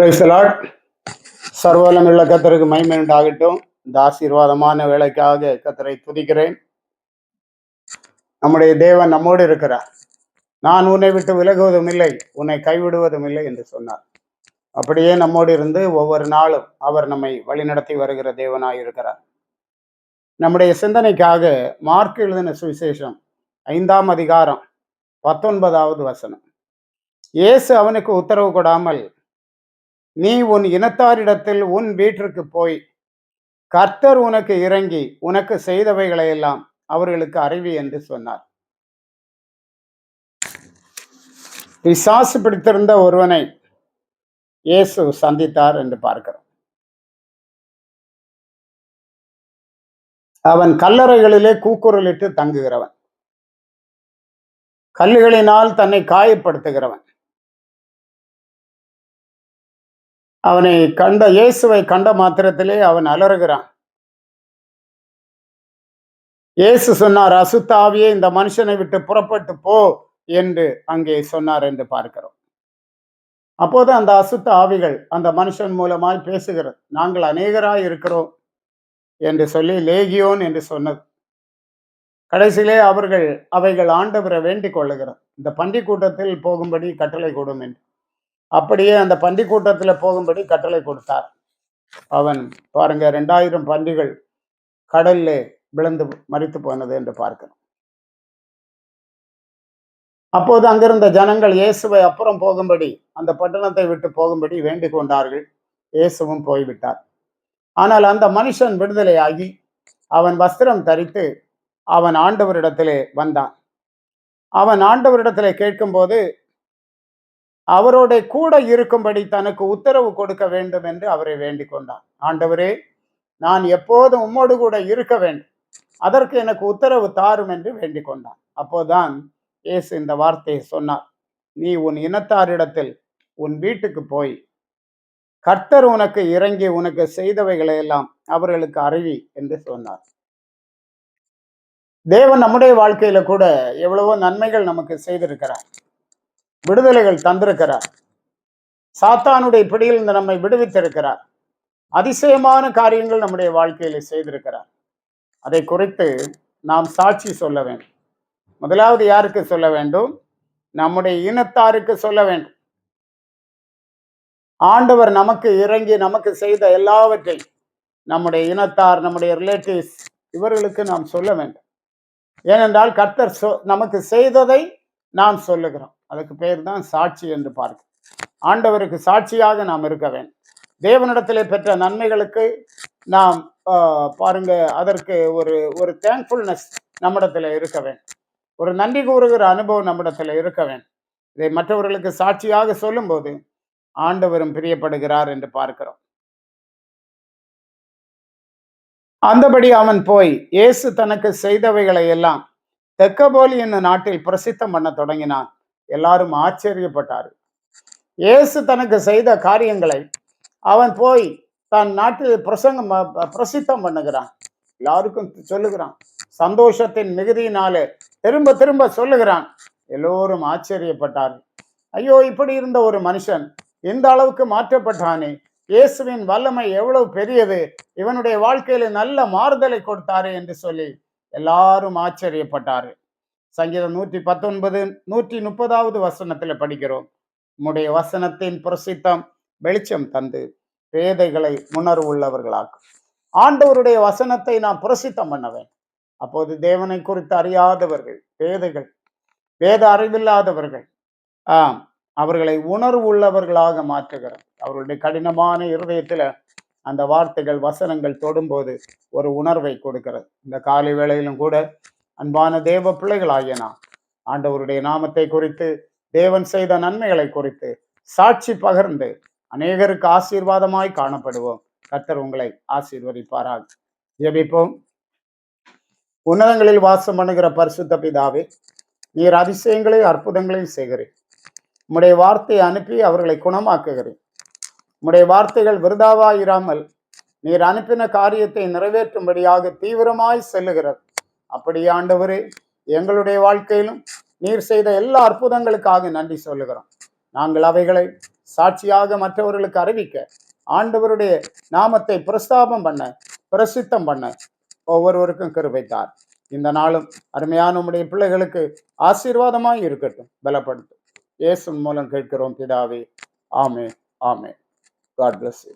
Praise the Lord. சர்வவல்லமையுள்ள கர்த்தருக்கு மகிமை உண்டாகட்டும். இந்த ஆசீர்வாதமான வேலைக்காக கர்த்தரை துதிக்கிறேன். நம்முடைய தேவன் நம்மோடு இருக்கிறார். நான் உன்னை விட்டு விலகுவதும் இல்லை, உன்னை கைவிடுவதும் இல்லை என்று சொன்னார். அப்படியே நம்மோடு இருந்து ஒவ்வொரு நாளும் அவர் நம்மை வழிநடத்தி வருகிற தேவனாய் இருக்கிறார். நம்முடைய சிந்தனைக்காக மார்க் எழுதின சுவிசேஷம் 5ஆம் அதிகாரம் 19வது வசனம். இயேசு அவனுக்கு உத்தரவு கொடாமல், நீ உன் இனத்தாரிடத்தில் உன் வீட்டிற்கு போய் கர்த்தர் உனக்கு இறங்கி உனக்கு செய்தவைகளை எல்லாம் அவர்களுக்கு அறிவி என்று சொன்னார். பிசாசு பிடித்திருந்த ஒருவனை இயேசு சந்தித்தார் என்று பார்க்கிறோம். அவன் கல்லறைகளிலே கூக்குரலிட்டு தங்குகிறவன், கல்லுகளினால் தன்னை காயப்படுத்துகிறவன். அவனை கண்ட இயேசுவை கண்ட மாத்திரத்திலே அவன் அலறுகிறான். இயேசு சொன்னார், அசுத்த ஆவியே இந்த மனுஷனை விட்டு புறப்பட்டு போ என்று அங்கே சொன்னார் என்று பார்க்கிறோம். அப்போது அந்த அசுத்த ஆவிகள் அந்த மனுஷன் மூலமாய் பேசுகிறது. நாங்கள் அநேகராய் இருக்கிறோம் என்று சொல்லி லேகியோன் என்று சொன்னது. கடைசியிலே அவைகள் ஆண்டவரை வேண்டிக் கொள்ளுகிறது, இந்த பன்றி கூட்டத்தில் போகும்படி கட்டளை கொடும் என்று. அப்படியே அந்த பன்றி கூட்டத்தில் போகும்படி கட்டளை கொடுத்தார். அவன் பாருங்க, 2000 பன்றிகள் கடல்ல விழுந்து மரித்து போனது என்று பார்க்கிறோம். அப்போது அங்கிருந்த ஜனங்கள் இயேசுவை அப்புறம் போகும்படி, அந்த பட்டணத்தை விட்டு போகும்படி வேண்டிக் கொண்டார்கள். இயேசுவும் போய்விட்டார். ஆனால் அந்த மனுஷன் விடுதலையாகி அவன் வஸ்திரம் தரித்து அவன் ஆண்டவரிடத்திலே வந்தான். அவன் ஆண்டவரிடத்திலே கேட்கும்போது அவரோட கூட இருக்கும்படி தனக்கு உத்தரவு கொடுக்க வேண்டும் என்று அவரை வேண்டிக் கொண்டான். ஆண்டவரே, நான் எப்போதும் உம்மோடு கூட இருக்க வேண்டும், அதற்கு எனக்கு உத்தரவு தாரும் என்று வேண்டிக் கொண்டான். அப்போதான் இயேசு இந்த வார்த்தையை சொன்னார், நீ உன் இனத்தாரிடத்தில் உன் வீட்டுக்கு போய் கர்த்தர் உனக்கு இறங்கி உனக்கு செய்தவைகளை எல்லாம் அவர்களுக்கு அறிவி என்று சொன்னார். தேவன் நம்முடைய வாழ்க்கையில கூட எவ்வளவோ நன்மைகள் நமக்கு செய்திருக்கிறார், விடுதலைகள் தந்திருக்கிறார். சாத்தானுடைய பிடியில் இருந்து நம்மை விடுவித்திருக்கிறார். அதிசயமான காரியங்கள் நம்முடைய வாழ்க்கையில செய்திருக்கிறார். அதை குறித்து நாம் சாட்சி சொல்ல வேண்டும். முதலாவது யாருக்கு சொல்ல வேண்டும்? நம்முடைய இனத்தாருக்கு சொல்ல வேண்டும். ஆண்டவர் நமக்கு இறங்கி நமக்கு செய்த எல்லாவற்றையும் நம்முடைய இனத்தார், நம்முடைய ரிலேட்டிவ்ஸ், இவர்களுக்கு நாம் சொல்ல வேண்டும். ஏனென்றால் கர்த்தர் நமக்கு செய்ததை நாம் சொல்லுகிறோம். அதுக்கு பேர் தான் சாட்சி என்று பார்க்க. ஆண்டவருக்கு சாட்சியாக நாம் இருக்க வேண்டும். தேவனிடத்திலே பெற்ற நன்மைகளுக்கு நாம் பாருங்க, அதற்கு ஒரு தேங்க்ஃபுல்னஸ் நம்மிடத்துல இருக்க வேண்டும். ஒரு நன்றி கூறுகிற அனுபவம் நம்மிடத்துல இருக்க வேண்டும். இதை மற்றவர்களுக்கு சாட்சியாக சொல்லும் போது ஆண்டவரும் பிரியப்படுகிறார் என்று பார்க்கிறோம். அந்தபடி அவன் போய் இயேசு தனக்கு செய்தவைகளை எல்லாம் தெக்கப்போலி என்னும் நாட்டில் பிரசித்தம் பண்ண தொடங்கினான். எல்லாரும் ஆச்சரியப்பட்டார். இயேசு தனக்கு செய்த காரியங்களை அவன் போய் தன் நாட்டில் பிரசித்தம் பண்ணுகிறான். எல்லாருக்கும் சொல்லுகிறான். சந்தோஷத்தின் மிகுதியினாலே திரும்ப திரும்ப சொல்லுகிறான். எல்லோரும் ஆச்சரியப்பட்டார். ஐயோ, இப்படி இருந்த ஒரு மனுஷன் இந்த அளவுக்கு மாற்றப்பட்டானே, இயேசுவின் வல்லமை எவ்வளவு பெரியது, இவனுடைய வாழ்க்கையில நல்ல மாறுதலை கொடுத்தாரு என்று சொல்லி எல்லாரும் ஆச்சரியப்பட்டாரு. சங்கீதம் 119 130வது வசனத்துல படிக்கிறோம், உம்முடைய வசனத்தின் பிரசித்தம் வெளிச்சம் தந்து பேதைகளை உணர்வு உள்ளவர்களாக்கும். ஆண்டவருடைய வசனத்தை நாம் பிரசித்தம் பண்ண வேண்டும். அப்போது தேவனை குறித்து அறியாதவர்கள், பேதைகள், வேத அறிவில்லாதவர்கள், அவர்களை உணர்வு உள்ளவர்களாக மாற்றுகிறார். அவர்களுடைய கடினமான இருதயத்துல அந்த வார்த்தைகள், வசனங்கள் தொடும்போது ஒரு உணர்வை கொடுக்கிறது. இந்த காலை வேளையிலும் கூட அன்பான தேவ பிள்ளைகளாகிய நாம் ஆண்டவருடைய நாமத்தை குறித்து, தேவன் செய்த நன்மைகளை குறித்து சாட்சி பகர்ந்து அநேகருக்கு ஆசீர்வாதமாய் காணப்படுவோம். கர்த்தர் உங்களை ஆசீர்வதிப்பாராக. ஜெபிப்போம். உன்னதங்களில் வாசம் பண்ணுகிற பரிசுத்த பிதாவே, நீர் அதிசயங்களையும் அற்புதங்களையும் செய்கிறேன். உம்முடைய வார்த்தையை அனுப்பி அவர்களை குணமாக்குகிறேன். உம்முடைய வார்த்தைகள் விருதாவாயிராமல் நீர் அனுப்பின காரியத்தை நிறைவேற்றும்படியாக தீவிரமாய் செல்லுகிறது. அப்படி ஆண்டவரே, எங்களுடைய வாழ்க்கையிலும் நீர் செய்த எல்லா அற்புதங்களுக்காக நன்றி சொல்லுகிறோம். நாங்கள் அவைகளை சாட்சியாக மற்றவர்களுக்கு அறிவிக்க, ஆண்டவருடைய நாமத்தை பிரஸ்தாபம் பண்ண, பிரசித்தம் பண்ண ஒவ்வொருவருக்கும் கிருபை தார். இந்த நாளும் அருமையான உம்முடைய பிள்ளைகளுக்கு ஆசீர்வாதமாய் இருக்கட்டும், பலப்படுத்தும். இயேசு மூலம் கேட்கிறோம் பிதாவே. ஆமென். ஆமென். God bless you.